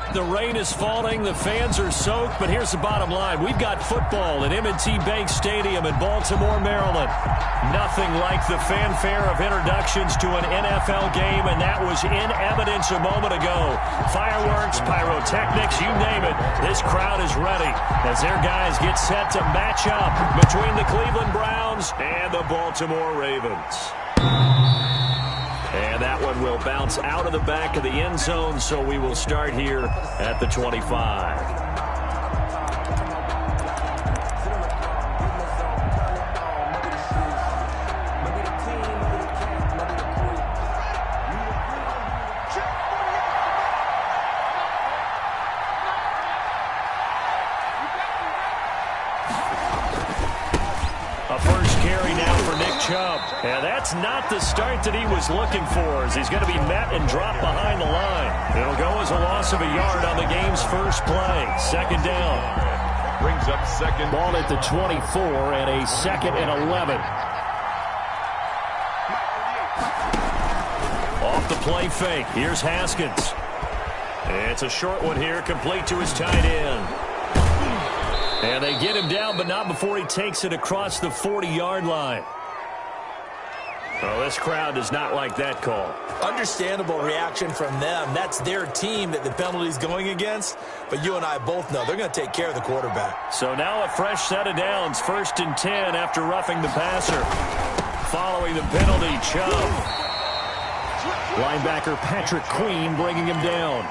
The rain is falling, the fans are soaked, but here's the bottom line. We've got football at M&T Bank Stadium in Baltimore, Maryland. Nothing like the fanfare of introductions to an NFL game, and that was in evidence a moment ago. Fireworks, pyrotechnics, you name it. This crowd is ready as their guys get set to match up between the Cleveland Browns and the Baltimore Ravens. And that one will bounce out of the back of the end zone, so we will start here at the 25. And that's not the start that he was looking for, as he's going to be met and dropped behind the line. It'll go as a loss of a yard on the game's first play. Second down. Brings up second. Ball at the 24 and a 2nd and 11. Off the play fake. Here's Haskins. It's a short one here, complete to his tight end. And they get him down, but not before he takes it across the 40-yard line. Well, this crowd does not like that call. Understandable reaction from them. That's their team that the penalty's going against. But you and I both know they're going to take care of the quarterback. So now a fresh set of downs. 1st and 10 after roughing the passer. Following the penalty, Chubb. Linebacker Patrick Queen bringing him down.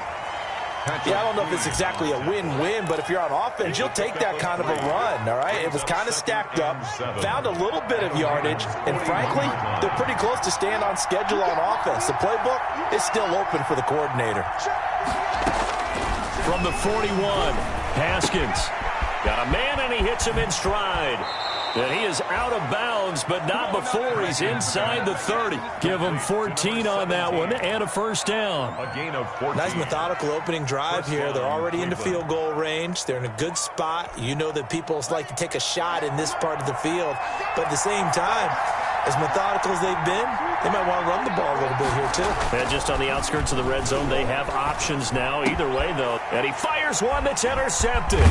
Yeah, I don't know if it's exactly a win-win, but if you're on offense, you'll take that kind of a run, all right? It was kind of stacked up, found a little bit of yardage, and frankly, they're pretty close to staying on schedule on offense. The playbook is still open for the coordinator. From the 41, Haskins. Got a man, and he hits him in stride. And he is out of bounds, but not before he's inside the 30. Give him 14 on that one and a first down. A gain of 14. Nice methodical opening drive here. They're already into field goal range. They're in a good spot. You know that people like to take a shot in this part of the field. But at the same time, as methodical as they've been, they might want to run the ball a little bit here too. And just on the outskirts of the red zone, they have options now. Either way, though. And he fires one that's intercepted.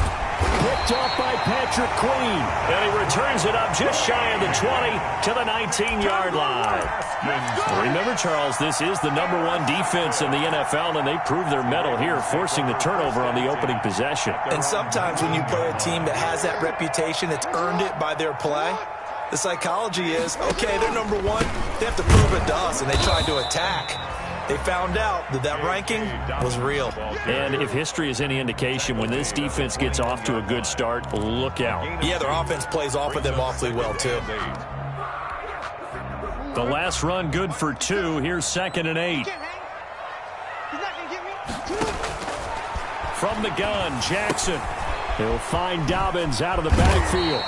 Picked off by Patrick Queen. And he returns it up just shy of the 20 to the 19-yard line. Remember, Charles, this is the #1 defense in the NFL, and they prove their mettle here, forcing the turnover on the opening possession. And sometimes when you play a team that has that reputation, that's earned it by their play, the psychology is, okay, they're #1. They have to prove it to us, and they tried to attack. They found out that that ranking was real. And if history is any indication, when this defense gets off to a good start, look out. Yeah, their offense plays off of them awfully well, too. The last run good for 2. Here's 2nd and 8. From the gun, Jackson. He'll find Dobbins out of the backfield.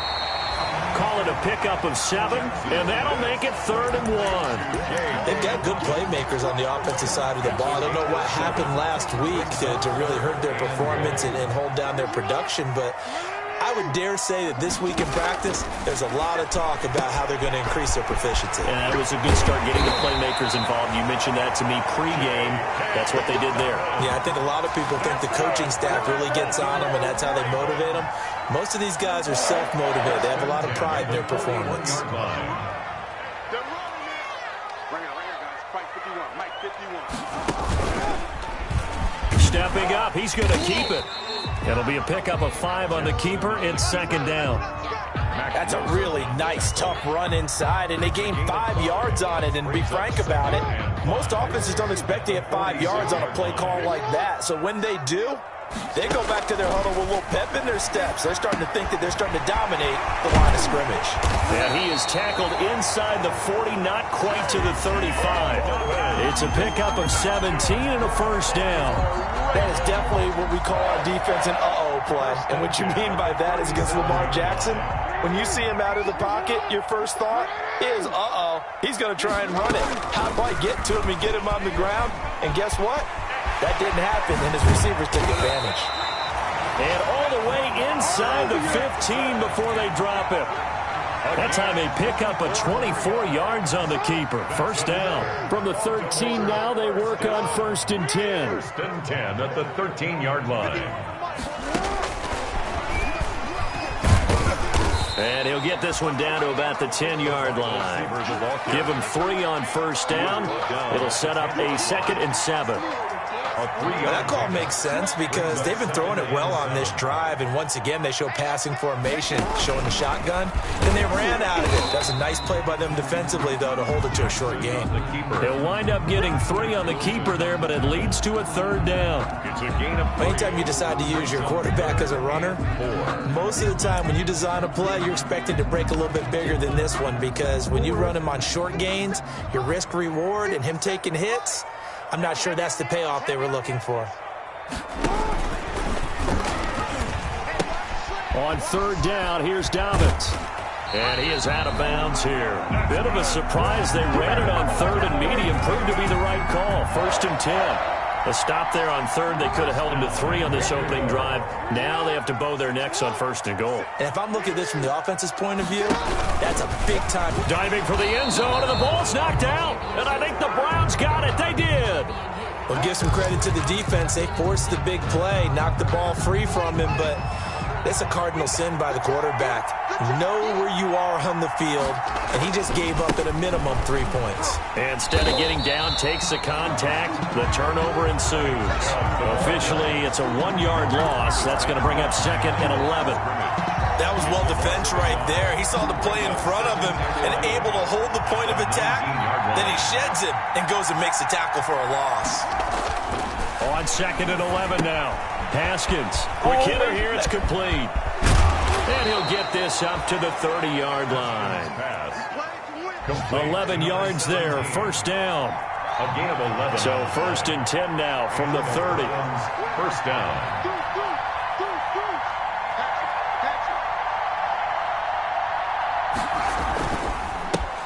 Call it a pickup of 7, and that'll make it 3rd and 1. They've got good playmakers on the offensive side of the ball. I don't know what happened last week to really hurt their performance and hold down their production, but I would dare say that this week in practice, there's a lot of talk about how they're going to increase their proficiency. And that was a good start getting the playmakers involved. You mentioned that to me pregame. That's what they did there. Yeah, I think a lot of people think the coaching staff really gets on them, and that's how they motivate them. Most of these guys are self-motivated. They have a lot of pride in their performance. Stepping up, he's going to keep it. It'll be a pickup of 5 on the keeper. It's 2nd down. That's a really nice, tough run inside, and they gained 5 yards on it. And to be frank about it, most offenses don't expect to get 5 yards on a play call like that. So when they do, they go back to their huddle with a little pep in their steps. They're starting to think that they're starting to dominate the line of scrimmage. And he is tackled inside the 40, not quite to the 35. It's a pickup of 17 and a first down. That is definitely what we call our defense an uh-oh play. And what you mean by that is against Lamar Jackson, when you see him out of the pocket, your first thought is, uh-oh, he's going to try and run it. How do I get to him and get him on the ground? And guess what? That didn't happen, and his receivers took advantage. And all the way inside the 15 before they drop him. That time they pick up a 24 yards on the keeper. First down. From the 13 now, they work on 1st and 10. 1st and 10 at the 13-yard line. And he'll get this one down to about the 10-yard line. Give him 3 on 1st down. It'll set up a 2nd and 7. That call makes sense because they've been throwing it well on this drive, and once again they show passing formation, showing the shotgun, and they ran out of it. That's a nice play by them defensively, though, to hold it to a short gain. He'll wind up getting 3 on the keeper there, but it leads to a 3rd down. It's a gain of 3. Anytime you decide to use your quarterback as a runner, most of the time when you design a play, you're expected to break a little bit bigger than this one, because when you run him on short gains, your risk-reward and him taking hits, I'm not sure that's the payoff they were looking for. On 3rd down, here's Dobbins. And he is out of bounds here. Bit of a surprise. They ran it on 3rd and medium. Proved to be the right call. 1st and 10. A stop there on 3rd. They could have held him to 3 on this opening drive. Now they have to bow their necks on 1st and goal. And if I'm looking at this from the offense's point of view, that's a big time. Diving for the end zone, and the ball's knocked out. And I think the Browns got it. They did. Well, give some credit to the defense. They forced the big play, knocked the ball free from him, but that's a cardinal sin by the quarterback. Know where you are on the field, and he just gave up at a minimum 3 points. Instead of getting down, takes the contact. The turnover ensues. Officially, it's a 1-yard loss. That's going to bring up 2nd and 11. That was well defended right there. He saw the play in front of him and able to hold the point of attack. Then he sheds it and goes and makes a tackle for a loss. On 2nd and 11 now. Haskins. McKinnon here. It's complete. And he'll get this up to the 30-yard line. 11 yards there. 1st down. A gain of 11. So 1st and 10 now from the 30. 1st down.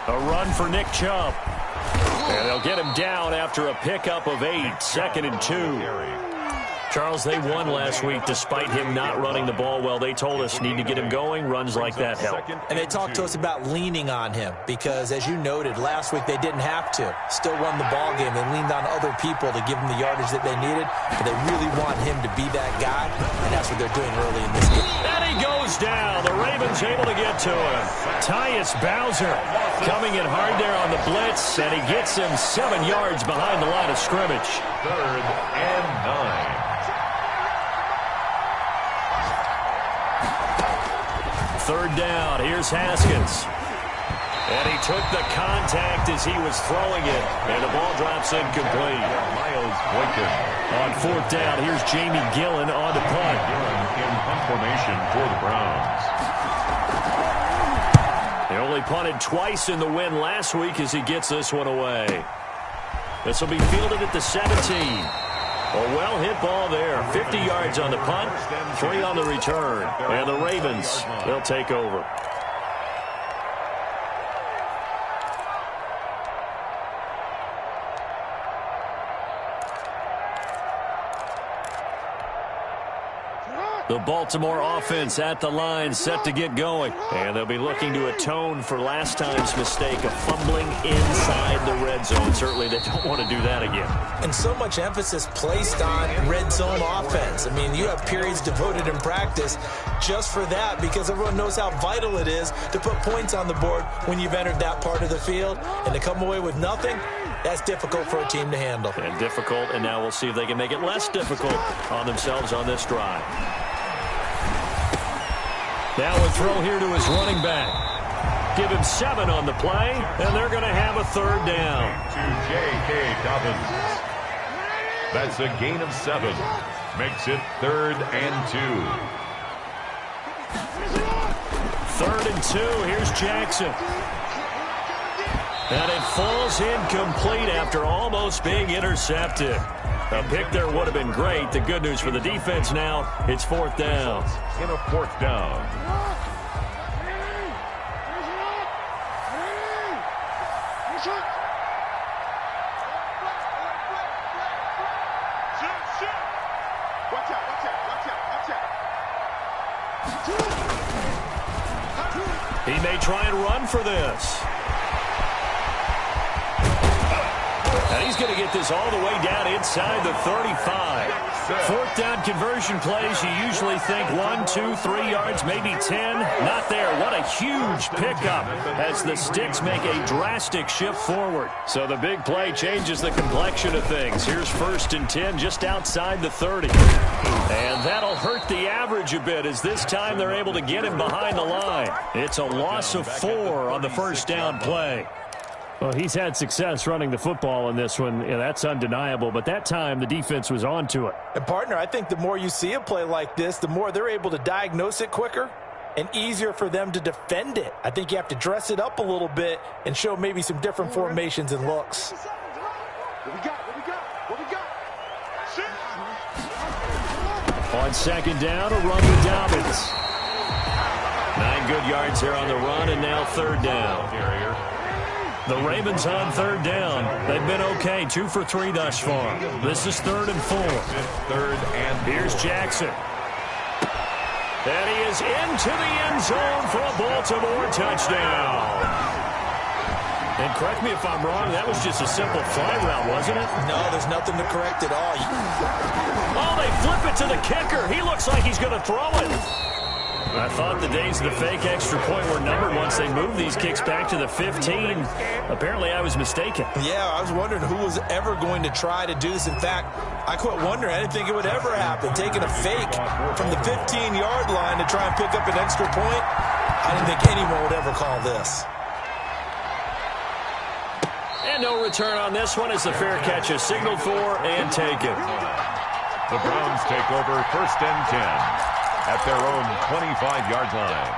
A run for Nick Chubb. And they'll get him down after a pickup of 8. 2nd and 2. Charles, they won last week despite him not running the ball well. They told us need to get him going. Runs like that help. And they talked to us about leaning on him because, as you noted, last week they didn't have to. Still won the ball game. They leaned on other people to give them the yardage that they needed. But they really want him to be that guy, and that's what they're doing early in this game. And he goes down. The Ravens able to get to him. Tyus Bowser coming in hard there on the blitz, and he gets him 7 yards behind the line of scrimmage. 3rd and 9. 3rd down. Here's Haskins. And he took the contact as he was throwing it. And the ball drops incomplete. Miles Boykin. On 4th down, here's Jamie Gillen on the punt. In punt formation for the Browns. They only punted twice in the win last week as he gets this one away. This will be fielded at the 17. A well-hit ball there. 50 yards on the punt, 3 on the return. And the Ravens, they'll take over. The Baltimore offense at the line, set to get going. And they'll be looking to atone for last time's mistake of fumbling inside the red zone. Certainly they don't want to do that again. And so much emphasis placed on red zone offense. I mean, you have periods devoted in practice just for that because everyone knows how vital it is to put points on the board when you've entered that part of the field. And to come away with nothing, that's difficult for a team to handle. And difficult, and now we'll see if they can make it less difficult on themselves on this drive. Now a throw here to his running back. Give him 7 on the play, and they're going to have a 3rd down. To J.K. Dobbins. That's a gain of 7. Makes it 3rd and 2. 3rd and 2. Here's Jackson. And it falls incomplete after almost being intercepted. A pick there would have been great. The good news for the defense now, it's 4th down. In a 4th down. Watch out. He may try and run for this. And he's going to get this all the way down inside the 35. Fourth down conversion plays, you usually think 1, 2, 3 yards, maybe 10. Not there. What a huge pickup as the Sticks make a drastic shift forward. So the big play changes the complexion of things. Here's 1st and 10 just outside the 30. And that'll hurt the average a bit as this time they're able to get him behind the line. It's a loss of 4 on the first down play. Well, he's had success running the football in this one. Yeah, that's undeniable. But that time, the defense was on to it. And, partner, I think the more you see a play like this, the more they're able to diagnose it quicker and easier for them to defend it. I think you have to dress it up a little bit and show maybe some different formations and looks. What we got? On 2nd down, a run with Dobbins. 9 good yards here on the run, and now 3rd down. The Ravens on 3rd down. They've been okay, 2 for 3 thus far. This is 3rd and 4. 3rd and 4. Here's Jackson. And he is into the end zone for a Baltimore touchdown. And correct me if I'm wrong, that was just a simple fly route, wasn't it? No, there's nothing to correct at all. Oh, they flip it to the kicker. He looks like he's going to throw it. I thought the days of the fake extra point were numbered once they moved these kicks back to the 15. Apparently, I was mistaken. Yeah, I was wondering who was ever going to try to do this. In fact, I quit wondering. I didn't think it would ever happen. Taking a fake from the 15-yard line to try and pick up an extra point, I didn't think anyone would ever call this. And no return on this one as the fair catch is signaled for and taken. The Browns take over 1st and 10. At their own 25-yard line.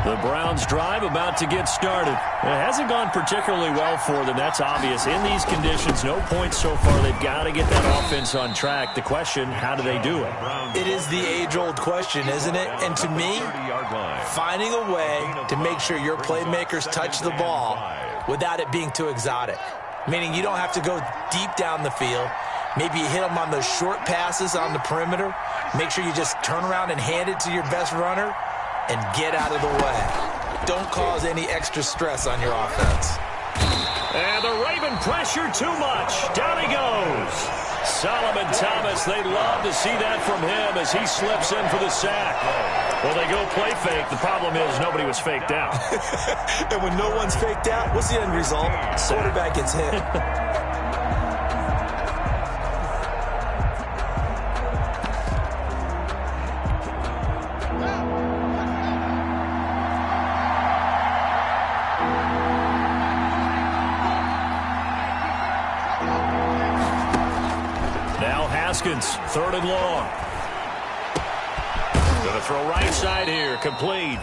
The Browns drive about to get started. It hasn't gone particularly well for them. That's obvious. In these conditions, no points so far. They've got to get that offense on track. The question, how do they do it? It is the age-old question, isn't it? And to me, finding a way to make sure your playmakers touch the ball without it being too exotic. Meaning you don't have to go deep down the field. Maybe you hit them on those short passes on the perimeter. Make sure you just turn around and hand it to your best runner and get out of the way. Don't cause any extra stress on your offense. And the Raven pressure too much. Down he goes. Solomon Thomas, they'd love to see that from him as he slips in for the sack. Well, they go play fake. The problem is nobody was faked out. And when no one's faked out, what's the end result? Quarterback gets hit. Haskins, 3rd and long. Going to throw right side here, complete.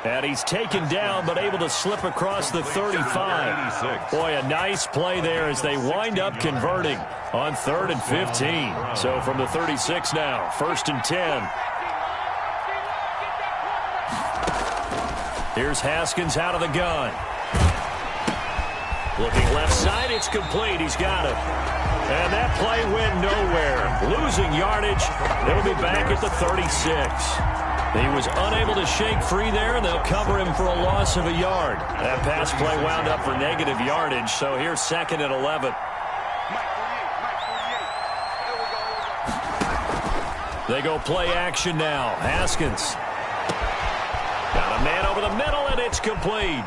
And he's taken down, but able to slip across the 35. Boy, a nice play there as they wind up converting on 3rd and 15. So from the 36 now, 1st and 10. Here's Haskins out of the gun. Looking left side, it's complete. He's got it. And that play went nowhere. Losing yardage. They'll be back at the 36. He was unable to shake free there, and they'll cover him for a loss of a yard. That pass play wound up for negative yardage, so here's 2nd and 11. They go play action now. Haskins. Got a man over the middle, and it's complete.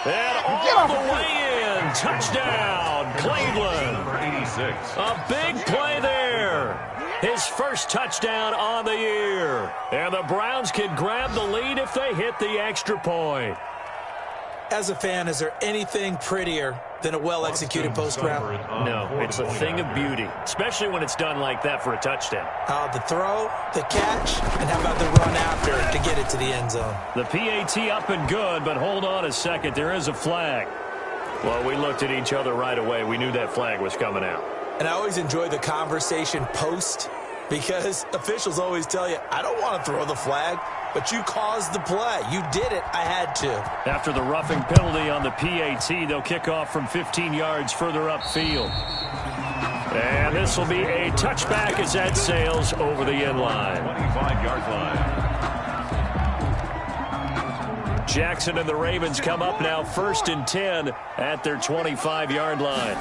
And all the way in. Touchdown, Cleveland. 86. A big play there. His first touchdown on the year. And the Browns can grab the lead if they hit the extra point. As a fan, is there anything prettier than a well-executed post route? No, it's a thing of beauty, especially when it's done like that for a touchdown. The throw, the catch, and how about the run after to get it to the end zone? The PAT up and good, but hold on a second. There is a flag. Well, we looked at each other right away. We knew that flag was coming out. And I always enjoy the conversation post because officials always tell you, I don't want to throw the flag, but you caused the play. You did it. I had to. After the roughing penalty on the PAT, they'll kick off from 15 yards further upfield. And this will be a touchback as that sails over the end line. 25-yard line. Jackson and the Ravens come up now 1st and 10 at their 25-yard line.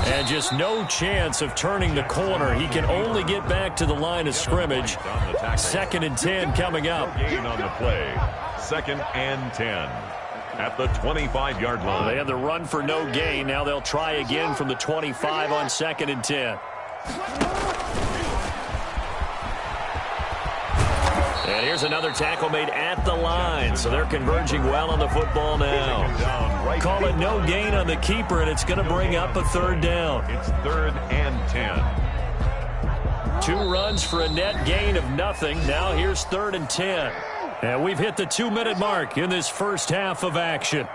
And just no chance of turning the corner. He can only get back to the line of scrimmage. 2nd and 10 coming up. Gain on the play. 2nd and 10 at the 25-yard line. They had the run for no gain. Now they'll try again from the 25 on 2nd and 10. And here's another tackle made at the line. So they're converging well on the football now. Call it no gain on the keeper, and it's going to bring up a 3rd down. It's 3rd and 10. 2 runs for a net gain of nothing. Now here's 3rd and 10. And we've hit the 2-minute mark in this first half of action.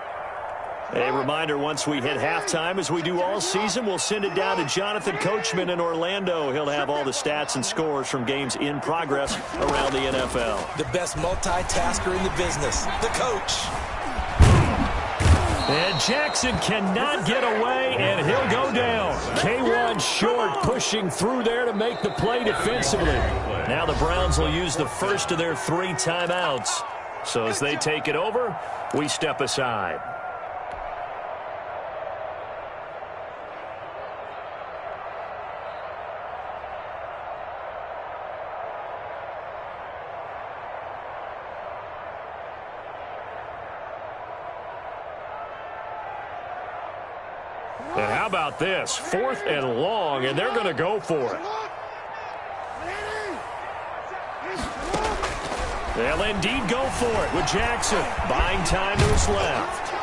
A reminder, once we hit halftime, as we do all season, we'll send it down to Jonathan Coachman in Orlando. He'll have all the stats and scores from games in progress around the NFL. The best multitasker in the business, the coach. And Jackson cannot get away, and he'll go down. K1 short, pushing through there to make the play defensively. Now the Browns will use the first of their 3 timeouts. So as they take it over, we step aside. And how about this? 4th and long, and they're going to go for it. They'll indeed go for it with Jackson buying time to his left.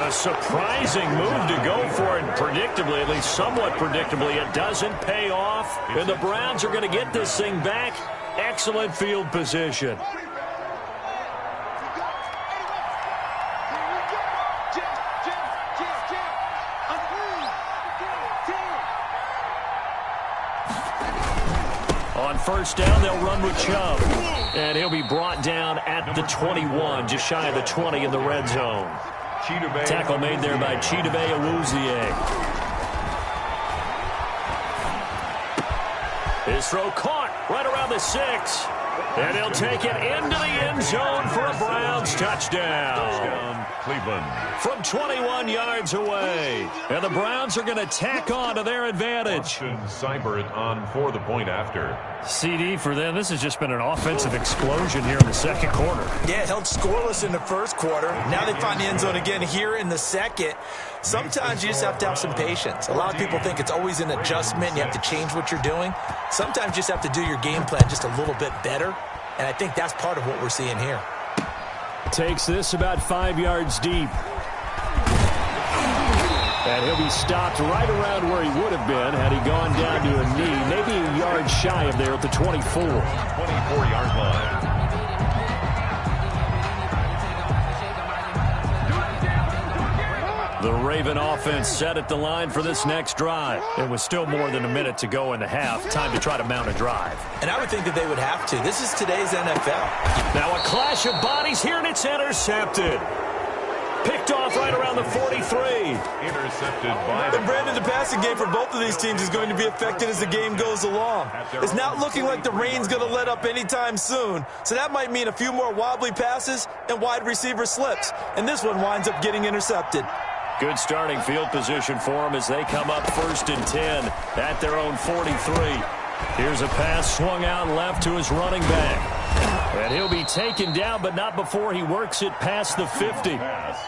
A surprising move to go for it, predictably, at least somewhat predictably. It doesn't pay off, and the Browns are going to get this thing back. Excellent field position. On 1st down, they'll run with Chubb. And he'll be brought down at the 21, just shy of the 20 in the red zone. Tackle made there by Chidobe Awuzie. His throw caught right around the 6. And he'll take it into the end zone for a Browns touchdown. Cleveland. From 21 yards away. And the Browns are going to tack on to their advantage. Seibert on for the point after. CD for them. This has just been an offensive explosion here in the 2nd quarter. Yeah, held scoreless in the 1st quarter. Now they find the end zone again here in the 2nd. Sometimes you just have to have some patience. A lot of people think it's always an adjustment. You have to change what you're doing. Sometimes you just have to do your game plan just a little bit better. And I think that's part of what we're seeing here. Takes this about 5 yards deep. And he'll be stopped right around where he would have been had he gone down to a knee, maybe a yard shy of there at the 24. 24-yard line. The Raven offense set at the line for this next drive. It was still more than a minute to go in the half. Time to try to mount a drive. And I would think that they would have to. This is today's NFL. Now a clash of bodies here, and it's intercepted. Picked off right around the 43. Intercepted by the... And Brandon, the passing game for both of these teams is going to be affected as the game goes along. It's not looking like the rain's going to let up anytime soon, so that might mean a few more wobbly passes and wide receiver slips. And this one winds up getting intercepted. Good starting field position for them as they come up 1st and 10 at their own 43. Here's a pass swung out left to his running back. And he'll be taken down, but not before he works it past the 50.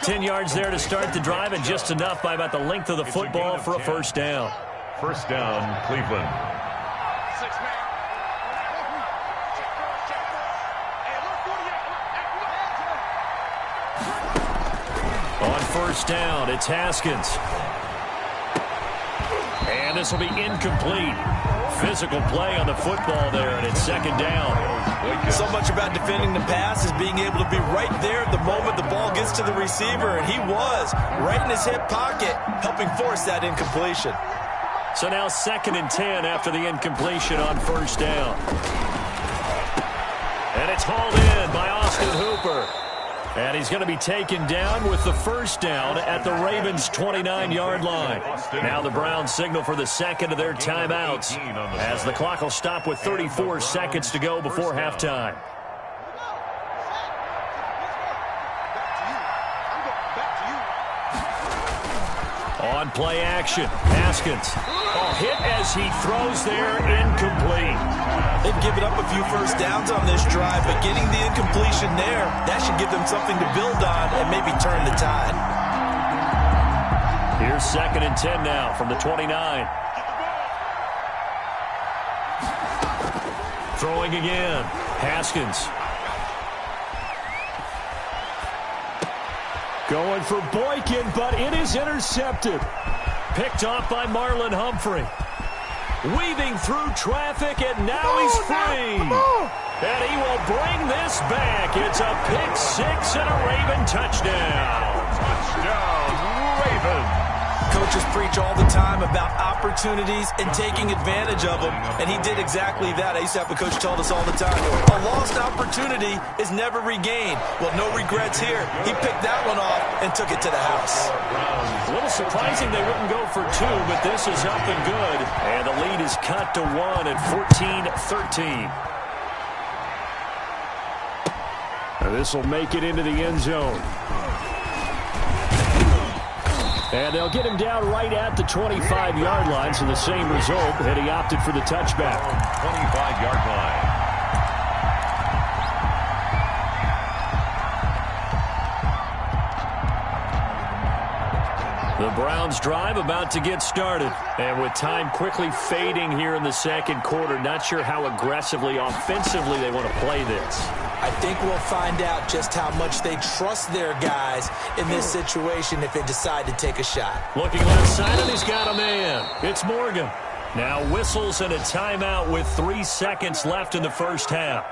10 yards there to start the drive, and just enough by about the length of the football for a 1st down. 1st down, Cleveland. On 1st down, it's Haskins. And this will be incomplete. Physical play on the football there, and it's 2nd down. So much about defending the pass is being able to be right there at the moment the ball gets to the receiver, and he was right in his hip pocket, helping force that incompletion. So now 2nd and 10 after the incompletion on 1st down. And it's hauled in by Austin Hooper. And he's going to be taken down with the first down at the Ravens' 29-yard line. Now the Browns signal for the second of their timeouts as the clock will stop with 34 seconds to go before halftime. On play action, Haskins. Hit as he throws there, incomplete. They've given up a few first downs on this drive, but getting the incompletion there, that should give them something to build on and maybe turn the tide. Here's 2nd and 10 now from the 29. Throwing again, Haskins. Going for Boykin, but it is intercepted. Picked off by Marlon Humphrey. Weaving through traffic, and now he's free. And he will bring this back. It's a pick six and a Raven touchdown. Touchdown, Ravens. Coaches preach all the time about opportunities and taking advantage of them, and he did exactly that. I used to have a coach tell us all the time, a lost opportunity is never regained. Well, no regrets here. He picked that one off and took it to the house. A little surprising they wouldn't go for two, but this is up and good. And the lead is cut to 1 at 14-13. This will make it into the end zone. And they'll get him down right at the 25-yard line, so the same result, and he opted for the touchback. 25-yard line. The Browns drive about to get started. And with time quickly fading here in the second quarter, not sure how aggressively, offensively they want to play this. I think we'll find out just how much they trust their guys in this situation if they decide to take a shot. Looking left side, and he's got a man. It's Morgan. Now whistles and a timeout with 3 seconds left in the first half.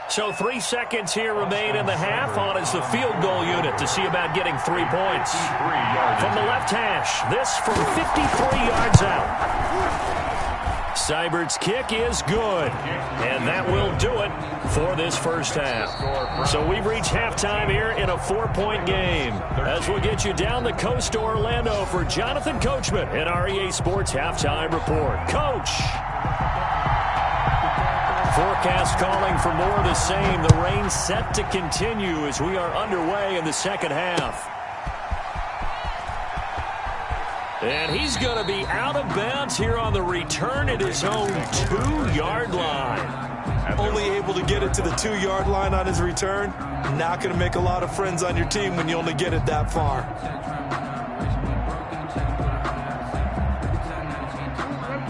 So 3 seconds here remain in the half. On is the field goal unit to see about getting 3 points. From the left hash, this from 53 yards out. Seibert's kick is good, and that will do it for this first half. So we've reached halftime here in a 4-point game. As we'll get you down the coast to Orlando for Jonathan Coachman in our EA Sports Halftime Report. Coach! Forecast calling for more of the same. The rain set to continue as we are underway in the second half. And he's going to be out of bounds here on the return at his own 2-yard line. Only able to get it to the 2-yard line on his return. Not going to make a lot of friends on your team when you only get it that far.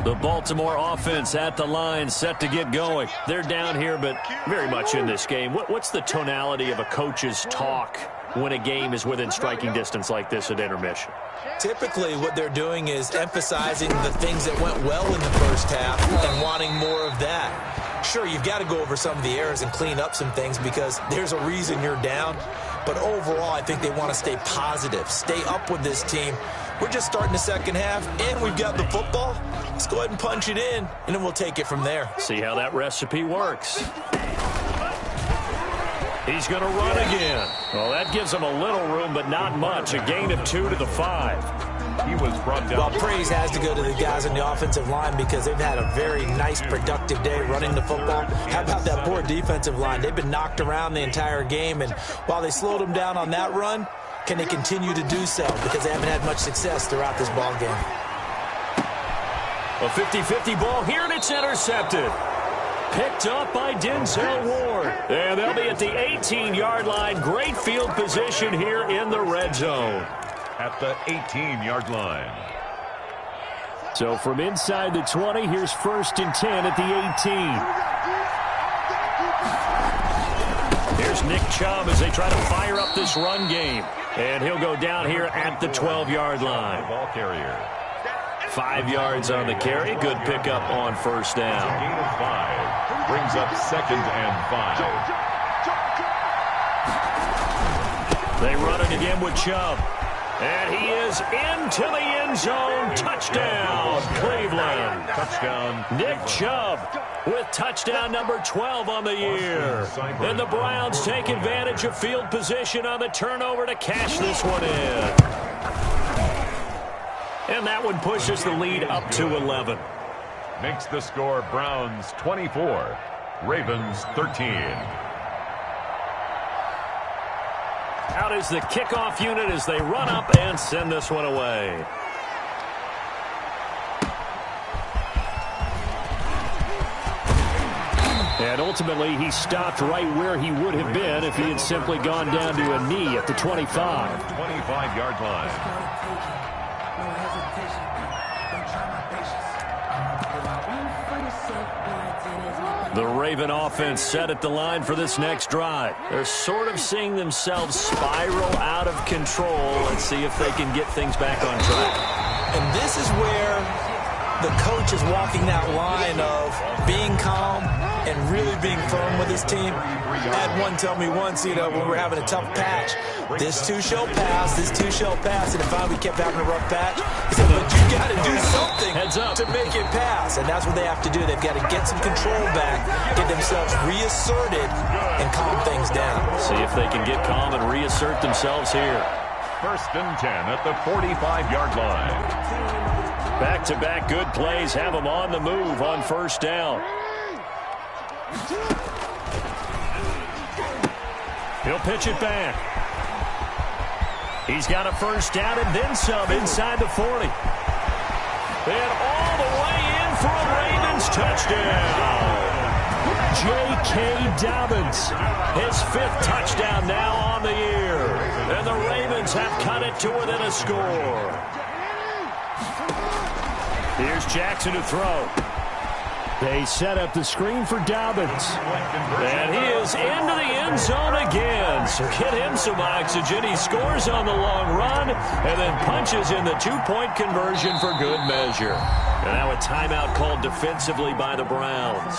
The Baltimore offense at the line set to get going. They're down here, but very much in this game. What's the tonality of a coach's talk when a game is within striking distance like this at intermission? Typically, what they're doing is emphasizing the things that went well in the first half and wanting more of that. Sure, you've got to go over some of the errors and clean up some things because there's a reason you're down. But overall, I think they want to stay positive, stay up with this team. We're just starting the second half, and we've got the football. Let's go ahead and punch it in, and then we'll take it from there. See how that recipe works. He's going to run again. Well, that gives him a little room, but not much. A gain of 2 to the 5. He was brought down. Well, praise has to go to the guys on the offensive line because they've had a very nice, productive day running the football. How about that poor defensive line? They've been knocked around the entire game, and while they slowed them down on that run, can they continue to do so? Because they haven't had much success throughout this ball game. A 50-50 ball here, and it's intercepted. Picked up by Denzel Ward. And they'll be at the 18-yard line. Great field position here in the red zone. At the 18-yard line. So from inside the 20, here's 1st and 10 at the 18. Here's Nick Chubb as they try to fire up this run game. And he'll go down here at the 12-yard line. Ball carrier. 5 yards on the carry. Good pickup on first down. Gain of 5. Brings up 2nd and 5. They run it again with Chubb. And he is into the end zone. Touchdown, Cleveland. Touchdown. Nick Chubb with touchdown number 12 on the year. And the Browns take advantage of field position on the turnover to cash this one in. And that one pushes the lead up to 11. Makes the score Browns 24, Ravens 13. Out is the kickoff unit as they run up and send this one away. And ultimately, he stopped right where he would have been if he had simply gone down to a knee at the 25. 25-yard line. The Raven offense set at the line for this next drive. They're sort of seeing themselves spiral out of control. Let's see if they can get things back on track. And this is where the coach is walking that line of being calm and really being firm with his team. I had one tell me once, when we were having a tough patch, this too shall pass, this too shall pass, and finally we kept having a rough patch. He said, but you got to do something to make it pass, and that's what they have to do. They've got to get some control back, get themselves reasserted, and calm things down. See if they can get calm and reassert themselves here. 1st and 10 at the 45-yard line. Back-to-back good plays have them on the move on 1st down. He'll pitch it back. He's got a 1st down and then some inside the 40. And all the way in for a Ravens touchdown. J.K. Dobbins, his 5th touchdown now on the year. And the Ravens have cut it to within a score. Here's Jackson to throw. They set up the screen for Dobbins. And he is into the end zone again. So get him some oxygen. He scores on the long run and then punches in the 2-point conversion for good measure. And now a timeout called defensively by the Browns.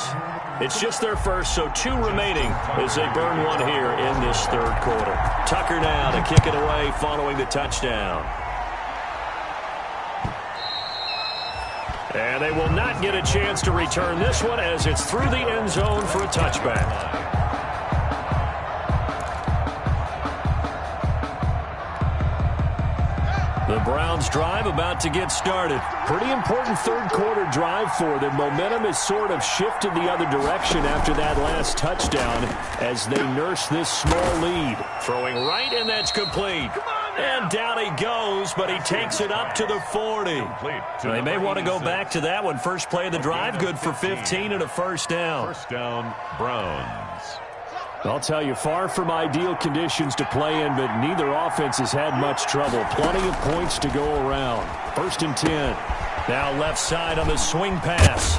It's just their first, so 2 remaining as they burn one here in this 3rd quarter. Tucker now to kick it away following the touchdown. And they will not get a chance to return this one as it's through the end zone for a touchback. The Browns drive about to get started. Pretty important 3rd quarter drive for them. Momentum has sort of shifted the other direction after that last touchdown as they nurse this small lead. Throwing right, and that's complete. And down he goes, but he takes it up to the 40. They may want to go back to that one. First play of the drive, good for 15 and a 1st down. 1st down, Browns. I'll tell you, far from ideal conditions to play in, but neither offense has had much trouble. Plenty of points to go around. 1st and 10. Now left side on the swing pass.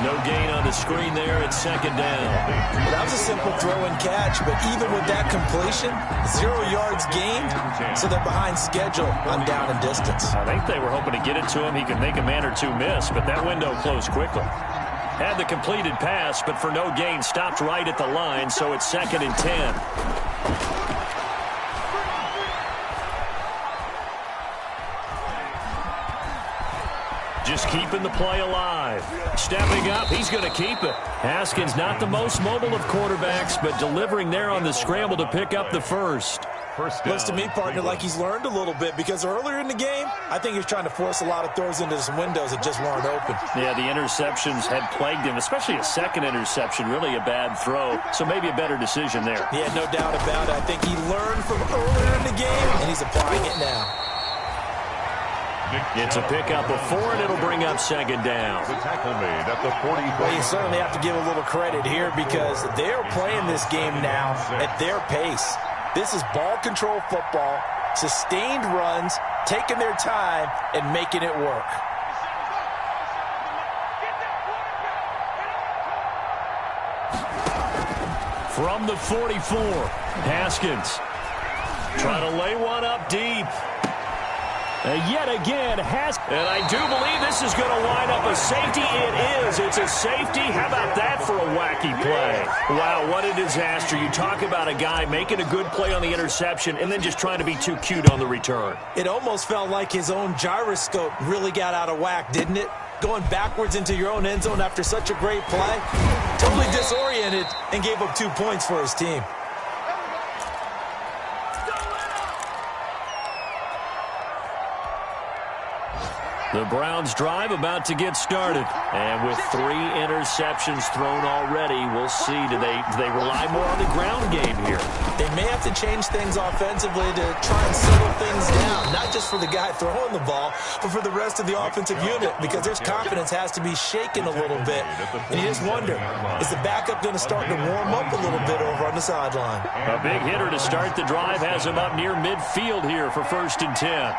No gain on the screen there. It's 2nd down. That was a simple throw and catch, but even with that completion, 0 yards gained, so they're behind schedule on down and distance. I think they were hoping to get it to him. He could make a man or 2 miss, but that window closed quickly. Had the completed pass, but for no gain, stopped right at the line, so it's 2nd and 10. Just keeping the play alive. Stepping up, he's going to keep it. Haskins not the most mobile of quarterbacks, but delivering there on the scramble to pick up the 1st. Looks to me, partner, like he's learned a little bit because earlier in the game, I think he was trying to force a lot of throws into some windows that just weren't open. Yeah, the interceptions had plagued him, especially a 2nd interception, really a bad throw. So maybe a better decision there. Yeah, no doubt about it. I think he learned from earlier in the game, and he's applying it now. It's a pickup of 4, and it'll bring up 2nd down. The tackle made at the 40. Well, you certainly have to give a little credit here because they're playing this game now at their pace. This is ball control football, sustained runs, taking their time, and making it work. From the 44, Haskins trying to lay one up deep. Yet again, and I do believe this is going to wind up a safety. It is. It's a safety. How about that for a whack lucky play. Wow, what a disaster. You talk about a guy making a good play on the interception and then just trying to be too cute on the return. It almost felt like his own gyroscope really got out of whack, didn't it? Going backwards into your own end zone after such a great play. Totally disoriented and gave up 2 points for his team. The Browns drive about to get started. And with 3 interceptions thrown already, we'll see. Do they rely more on the ground game here? They may have to change things offensively to try and settle things down. Not just for the guy throwing the ball, but for the rest of the offensive unit, because their confidence has to be shaken a little bit. And you just wonder, is the backup going to start to warm up a little bit over on the sideline? A big hitter to start the drive has him up near midfield here for 1st and 10.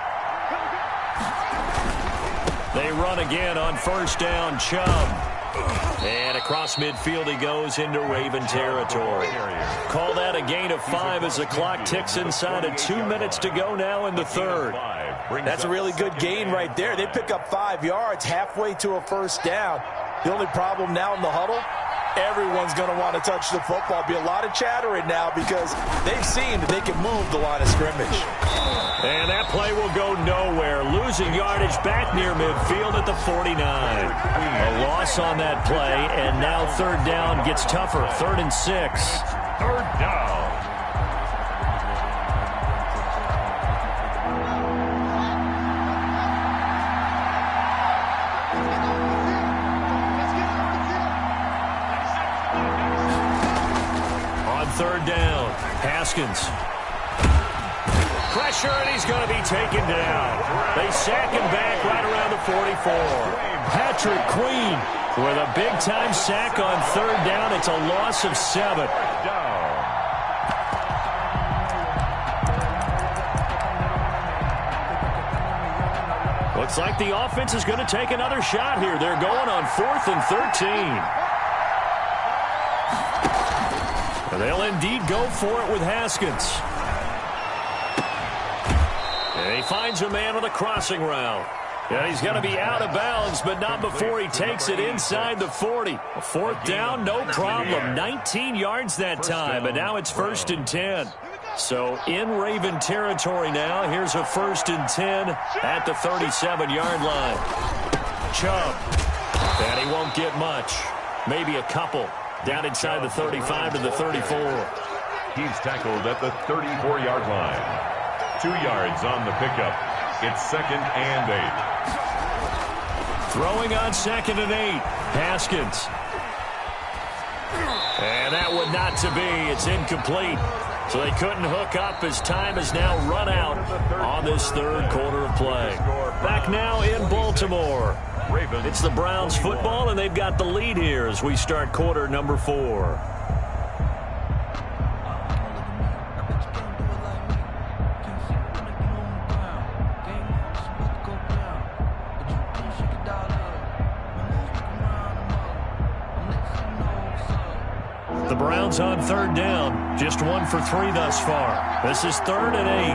They run again on 1st down, Chubb. And across midfield he goes into Raven territory. Call that a gain of 5 as the clock ticks inside of 2 minutes to go now in the 3rd. That's a really good gain right there. They pick up 5 yards halfway to a 1st down. The only problem now in the huddle, everyone's going to want to touch the football. Be a lot of chattering now because they've seen that they can move the line of scrimmage. And that play will go nowhere. Losing yardage back near midfield at the 49. A loss on that play, and now 3rd down gets tougher. 3rd and 6. 3rd down. On 3rd down, Haskins. Pressure, and he's going to be taken down. They sack him back right around the 44. Patrick Queen with a big-time sack on 3rd down. It's a loss of 7. Looks like the offense is going to take another shot here. They're going on 4th and 13. And they'll indeed go for it with Haskins. And he finds a man on the crossing route. And he's going to be out of bounds, but not before he takes it inside the 40. A 4th down, no problem. 19 yards that time, and now it's 1st and 10. So in Raven territory now, here's a 1st and 10 at the 37-yard line. Chubb. And he won't get much. Maybe a couple. Down inside the 35 to the 34. He's tackled at the 34-yard line. 2 yards on the pickup. It's 2nd and 8. Throwing on 2nd and 8. Haskins. And that one not to be. It's incomplete. So they couldn't hook up as time has now run out on this 3rd quarter of play. Back now in Baltimore. It's the Browns football, and they've got the lead here as we start quarter number 4. The Browns on 3rd down, just 1 for 3 thus far. This is 3rd and 8.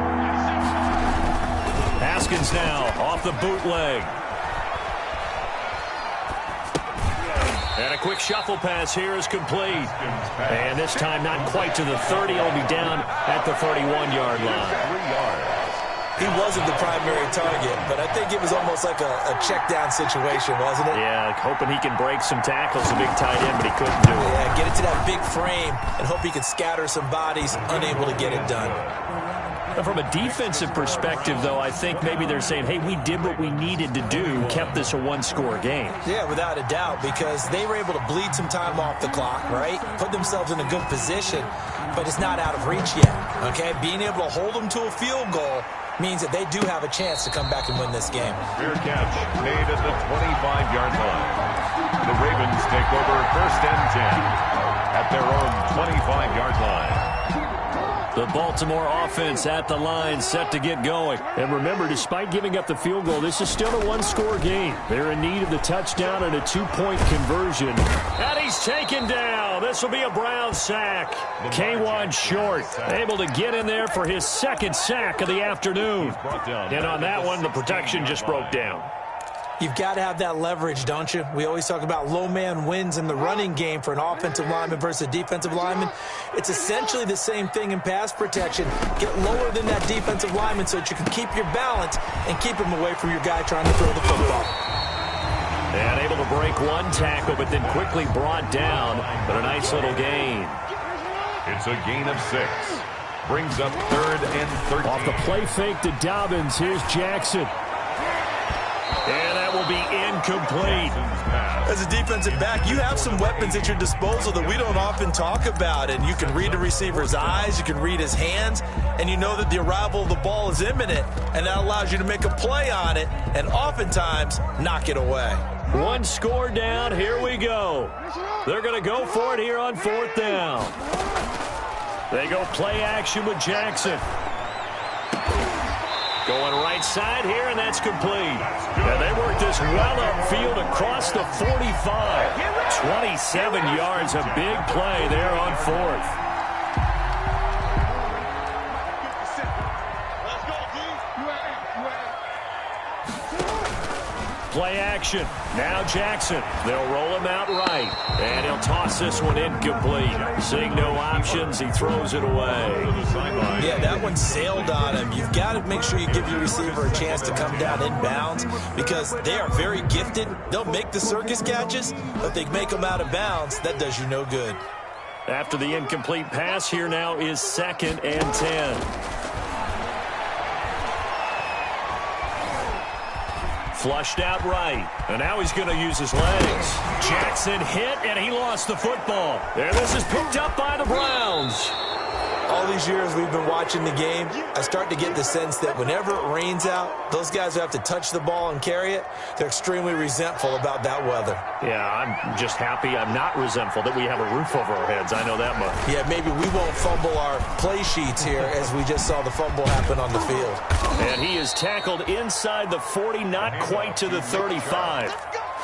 Haskins now off the bootleg. And a quick shuffle pass here is complete. And this time not quite to the 30. It'll be down at the 31-yard line. He wasn't the primary target, but I think it was almost like a check-down situation, wasn't it? Yeah, hoping he can break some tackles, a big tight end, but he couldn't do it. Yeah, get it to that big frame and hope he can scatter some bodies, unable to get it done. And from a defensive perspective, though, I think maybe they're saying, hey, we did what we needed to do, kept this a 1-score game. Yeah, without a doubt, because they were able to bleed some time off the clock, right? Put themselves in a good position, but it's not out of reach yet, okay? Being able to hold them to a field goal means that they do have a chance to come back and win this game. Fair catch made at the 25-yard line. The Ravens take over 1st and 10 at their own 25-yard line. The Baltimore offense at the line, set to get going. And remember, despite giving up the field goal, this is still a 1-score game. They're in need of the touchdown and a 2-point conversion. And he's taken down. This will be a Browns sack. K'Wan Short able to get in there for his 2nd sack of the afternoon. And on that one, the protection just broke down. You've got to have that leverage, don't you? We always talk about low man wins in the running game for an offensive lineman versus a defensive lineman. It's essentially the same thing in pass protection. Get lower than that defensive lineman so that you can keep your balance and keep him away from your guy trying to throw the football. And able to break one tackle, but then quickly brought down. But a nice little gain. It's a gain of 6. Brings up 3rd and 13. Off the play fake to Dobbins, here's Jackson. And that will be incomplete. As a defensive back, you have some weapons at your disposal that we don't often talk about. And you can read the receiver's eyes, you can read his hands, and you know that the arrival of the ball is imminent. And that allows you to make a play on it and oftentimes knock it away. One score down. Here we go. They're going to go for it here on 4th down. They go play action with Jackson. Going right side here, and that's complete. And they work this well upfield across the 45. 27 yards, a big play there on 4th. Play action. Now Jackson. They'll roll him out right. And he'll toss this one incomplete. Seeing no options, he throws it away. Yeah, that one sailed on him. You've got to make sure you give your receiver a chance to come down inbounds because they are very gifted. They'll make the circus catches, but they make them out of bounds. That does you no good. After the incomplete pass, here now is 2nd and 10. Flushed out right, and now he's going to use his legs. Jackson hit, and he lost the football. And this is picked up by the Browns. All these years we've been watching the game, I start to get the sense that whenever it rains out, those guys who have to touch the ball and carry it, they're extremely resentful about that weather. Yeah, I'm just happy I'm not resentful that we have a roof over our heads. I know that much. Yeah, maybe we won't fumble our play sheets here as we just saw the fumble happen on the field. And he is tackled inside the 40, not quite to the 35.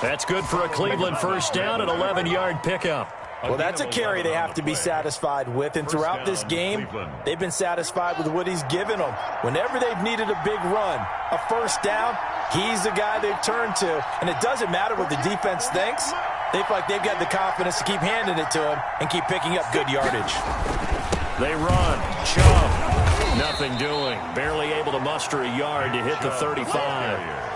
That's good for a Cleveland first down, an 11-yard pickup. Well, that's a carry they have to be satisfied with, and throughout this game, they've been satisfied with what he's given them. Whenever they've needed a big run, a first down, he's the guy they've turned to, and it doesn't matter what the defense thinks. They feel like they've got the confidence to keep handing it to him and keep picking up good yardage. They run. Chubb. Nothing doing. Barely able to muster a yard to hit the 35.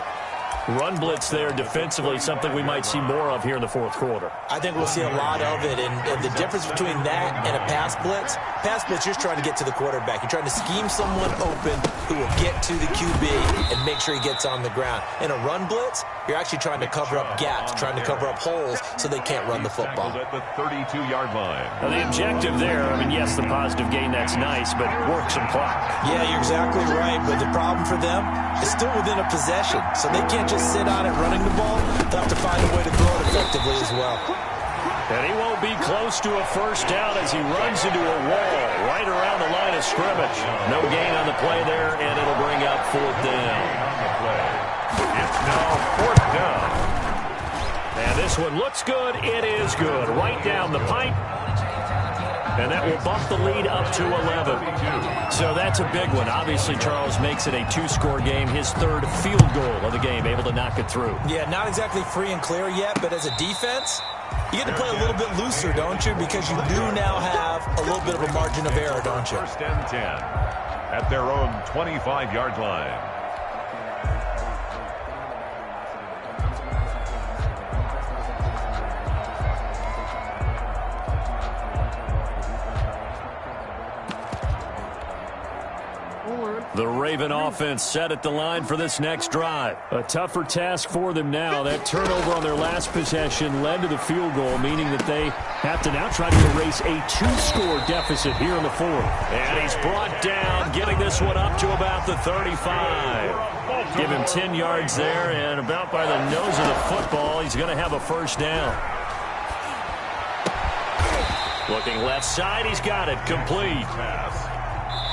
Run blitz there defensively, something we might see more of here in the 4th quarter. I think we'll see a lot of it, and the difference between that and a pass blitz, you're just trying to get to the quarterback. You're trying to scheme someone open who will get to the QB and make sure he gets on the ground. In a run blitz, you're actually trying to cover up gaps, trying to cover up holes so they can't run the football. At the 32-yard line. Now the objective there, I mean, yes, the positive gain, that's nice, but work some clock. Yeah, you're exactly right, but the problem for them is still within a possession, so they can't just sit on it running the ball. They'll have to find a way to throw it effectively as well. And he won't be close to a first down as he runs into a wall right around the line of scrimmage. No gain on the play there, and it'll bring up 4th down. It's now 4th down. And this one looks good. It is good. Right down the pipe. And that will bump the lead up to 11. So that's a big one. Obviously, Charles makes it a 2-score game. His 3rd field goal of the game, able to knock it through. Yeah, not exactly free and clear yet, but as a defense, you get to play a little bit looser, don't you? Because you do now have a little bit of a margin of error, don't you? 1st and 10 at their own 25-yard line. The Raven offense set at the line for this next drive. A tougher task for them now. That turnover on their last possession led to the field goal, meaning that they have to now try to erase a 2-score deficit here in the 4th. And he's brought down, getting this one up to about the 35. Give him 10 yards there, and about by the nose of the football, he's going to have a first down. Looking left side, he's got it. Complete.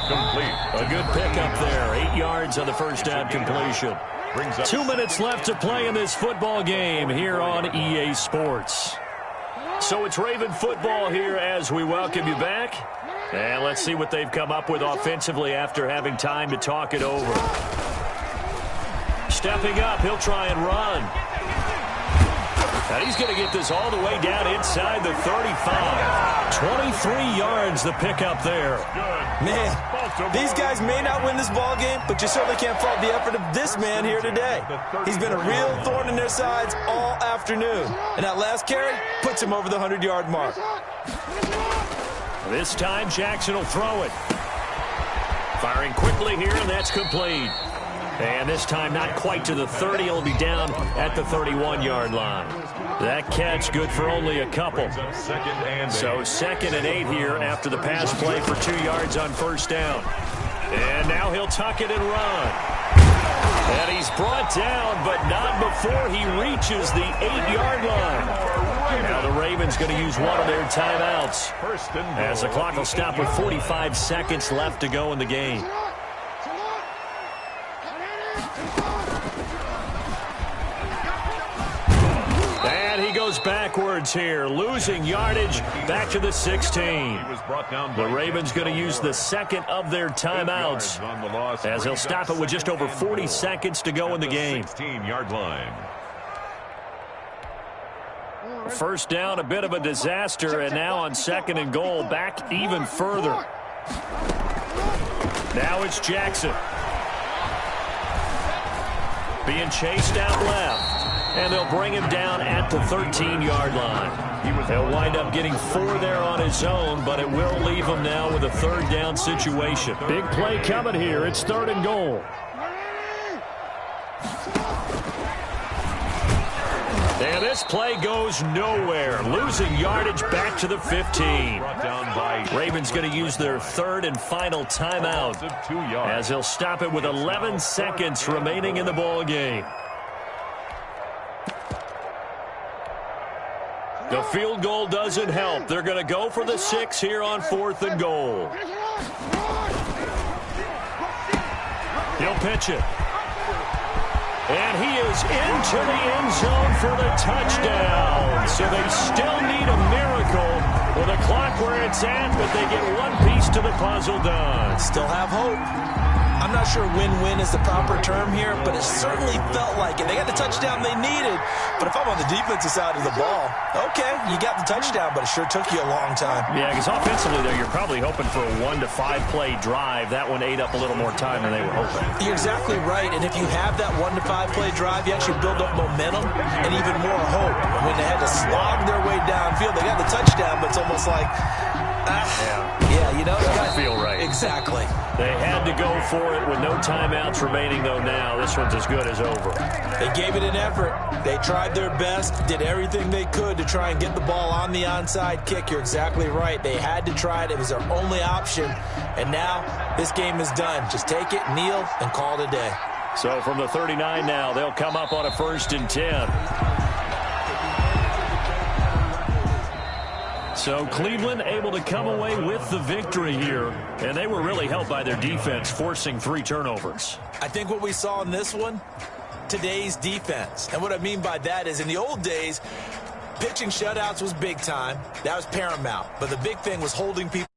Complete. A good pickup there. 8 yards on the first down completion. 2 minutes left to play in this football game here on EA Sports. So it's Raven football here as we welcome you back. And let's see what they've come up with offensively after having time to talk it over. stepping up. He'll try and run. And he's going to get this all the way down inside the 35. 23 yards the pickup there. Man, these guys may not win this ball game, but you certainly can't fault the effort of this man here today. He's been a real thorn in their sides all afternoon. And that last carry puts him over the 100-yard mark. This time, Jackson will throw it. Firing quickly here, and that's complete. And this time, not quite to the 30. It'll be down at the 31-yard line. That catch good for only a couple. So 2nd and 8 here after the pass play for 2 yards on first down. And now he'll tuck it and run. And he's brought down, but not before he reaches the 8-yard line. Now the Ravens going to use one of their timeouts as the clock will stop with 45 seconds left to go in the game. And he goes backwards here, losing yardage back to the 16. The Ravens going to use the second of their timeouts as they'll stop it with just over 40 seconds to go in the game. 16-yard line. First down, a bit of a disaster, and now on 2nd and goal, back even further. Now it's Jackson. Being chased out left, and they'll bring him down at the 13-yard line. He'll wind up getting 4 there on his own, but it will leave him now with a 3rd down situation. Big play coming here. It's 3rd and goal. And this play goes nowhere. Losing yardage back to the 15. Ravens going to use their 3rd and final timeout as they'll stop it with 11 seconds remaining in the ball game. The field goal doesn't help. They're going to go for the 6 here on 4th and goal. He'll pitch it. And he is into the end zone for the touchdown. So they still need a miracle with the clock where it's at, but they get one piece to the puzzle done. Still have hope. I'm not sure win-win is the proper term here, but it certainly felt like it. They got the touchdown they needed, but if I'm on the defensive side of the ball, okay, you got the touchdown, but it sure took you a long time. Yeah, because offensively, though, you're probably hoping for a 1 to 5 play drive. That one ate up a little more time than they were hoping. You're exactly right, and if you have that 1 to 5 play drive, you actually build up momentum and even more hope. And when they had to slog their way downfield, they got the touchdown, but it's almost like, yeah, you know, doesn't feel right. Exactly. They had to go for it with no timeouts remaining, though. Now this one's as good as over. They gave it an effort. They tried their best, did everything they could to try and get the ball on the onside kick. You're exactly right. They had to try it. It was their only option. And now this game is done. Just take it, kneel, and call it a day. So from the 39 now, they'll come up on a 1st and 10. So Cleveland able to come away with the victory here, and they were really helped by their defense, forcing 3 turnovers. I think what we saw in this one, today's defense. And what I mean by that is in the old days, pitching shutouts was big time. That was paramount. But the big thing was holding people